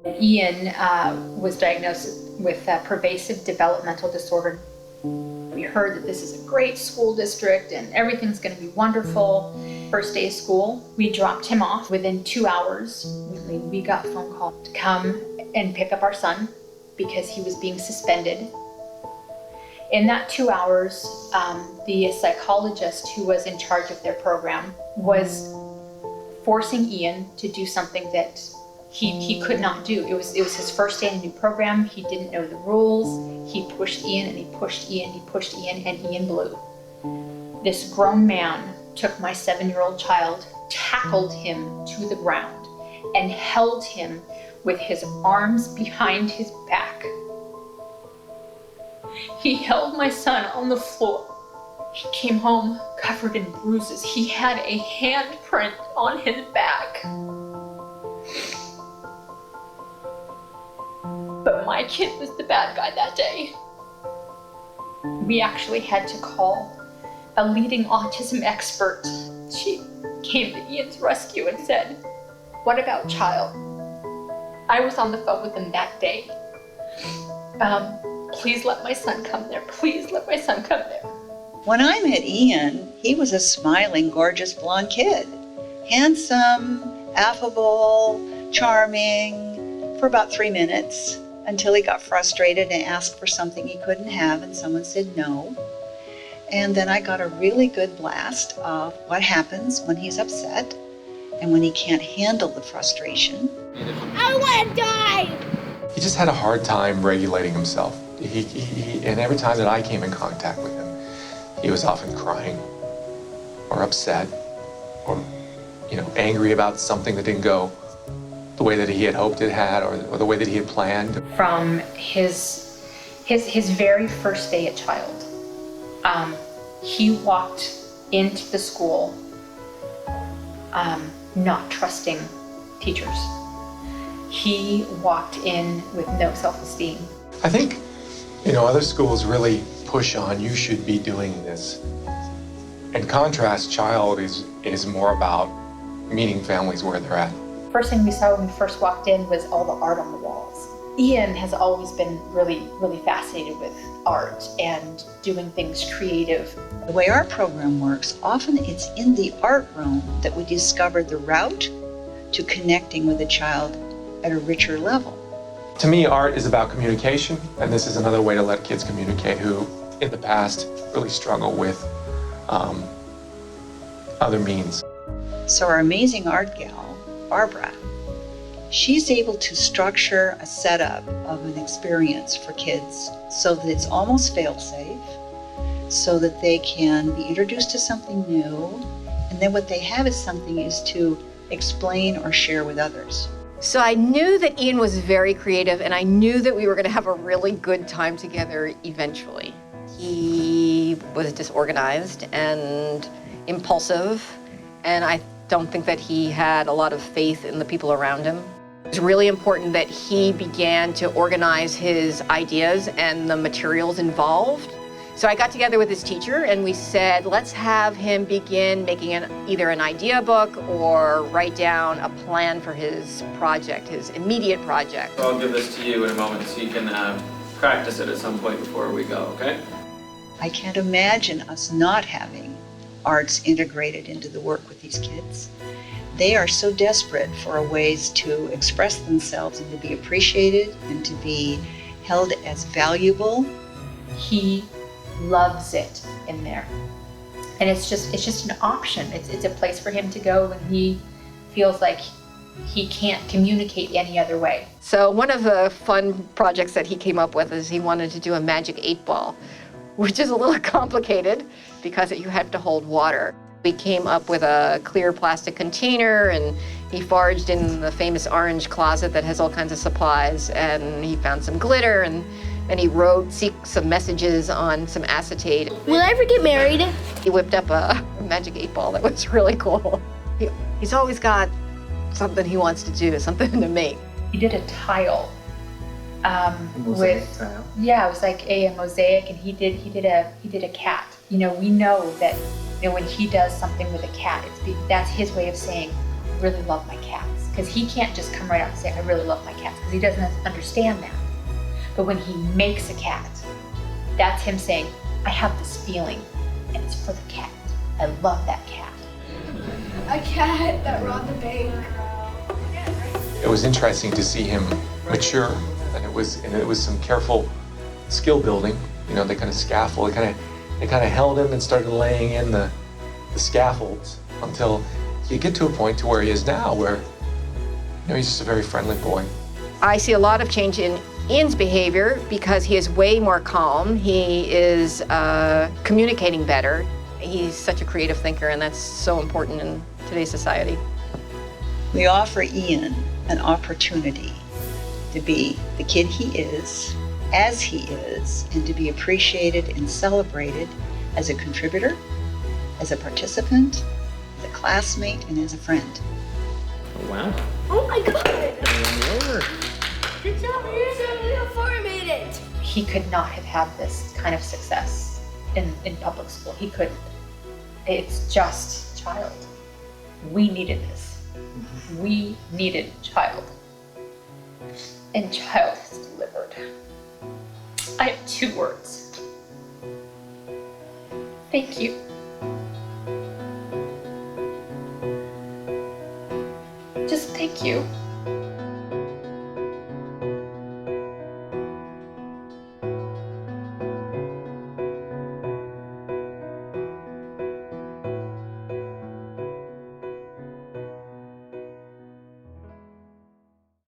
Ian was diagnosed with pervasive developmental disorder. We heard that this is a great school district and everything's going to be wonderful. First day of school, we dropped him off. Within 2 hours, we got a phone call to come and pick up our son because he was being suspended. In that 2 hours, the psychologist who was in charge of their program was forcing Ian to do something that he could not do. It was his first day in a new program. He didn't know the rules. He pushed Ian and he pushed Ian, he pushed Ian, and Ian blew. This grown man took my 7-year-old child, tackled him to the ground, and held him with his arms behind his back. He held my son on the floor. He came home covered in bruises. He had a handprint on his back. But my kid was the bad guy that day. We actually had to call a leading autism expert. She came to Ian's rescue and said, "What about child?" I was on the phone with him that day. Please let my son come there. Please let my son come there. When I met Ian, he was a smiling, gorgeous blonde kid. Handsome, affable, charming, for about 3 minutes, until he got frustrated and asked for something he couldn't have and someone said no. And then I got a really good blast of what happens when he's upset and when he can't handle the frustration. I want to die! He just had a hard time regulating himself. And every time that I came in contact with him, he was often crying or upset or, angry about something that didn't go the way that he had hoped it had or the way that he had planned. From his very first day at Child, he walked into the school not trusting teachers. He walked in with no self-esteem. I think, other schools really push on, you should be doing this. In contrast, Child is more about meeting families where they're at. First thing we saw when we first walked in was all the art on the walls. Ian has always been really, really fascinated with art and doing things creative. The way our program works, often it's in the art room that we discover the route to connecting with a child at a richer level. To me, art is about communication, and this is another way to let kids communicate who, in the past, really struggle with other means. So our amazing art gal, Barbara, she's able to structure a setup of an experience for kids so that it's almost fail-safe, so that they can be introduced to something new, and then what they have is something is to explain or share with others. So I knew that Ian was very creative, and I knew that we were going to have a really good time together eventually. He was disorganized and impulsive, and I don't think that he had a lot of faith in the people around him. It was really important that he began to organize his ideas and the materials involved. So I got together with his teacher and we said, let's have him begin making either an idea book or write down a plan for his project, his immediate project. So I'll give this to you in a moment so you can practice it at some point before we go, okay? I can't imagine us not having arts integrated into the work with these kids. They are so desperate for ways to express themselves and to be appreciated and to be held as valuable. He loves it in there, and it's just an option. It's a place for him to go when he feels like he can't communicate any other way. So one of the fun projects that he came up with is he wanted to do a magic 8-ball, which is a little complicated because you have to hold water. We came up with a clear plastic container, and he foraged in the famous orange closet that has all kinds of supplies, and he found some glitter, and then he wrote some messages on some acetate. Will I ever get married? He whipped up a magic 8-ball that was really cool. He's always got something he wants to do, something to make. He did a tile with tile? Yeah, it was like a mosaic, and he did a cat. We know that when he does something with a cat, that's his way of saying, I really love my cats. because he can't just come right out and say, I really love my cats, because he doesn't understand that. But when he makes a cat, that's him saying, I have this feeling, and it's for the cat. I love that cat. A cat that robbed the bank. It was interesting to see him mature, and it was some careful skill building. You know, they kind of scaffold, they kind of held him and started laying in the scaffolds until you get to a point to where he is now, where he's just a very friendly boy. I see a lot of change in Ian's behavior because he is way more calm. He is communicating better. He's such a creative thinker, and that's so important in today's society. We offer Ian an opportunity to be the kid he is, as he is, and to be appreciated and celebrated as a contributor, as a participant, as a classmate, and as a friend. Oh, wow. Oh my God! Good job, Ian! Before I made it. He could not have had this kind of success in public school. He couldn't. It's just child. We needed this. We needed child. And child has delivered. I have 2 words. Thank you. Just thank you.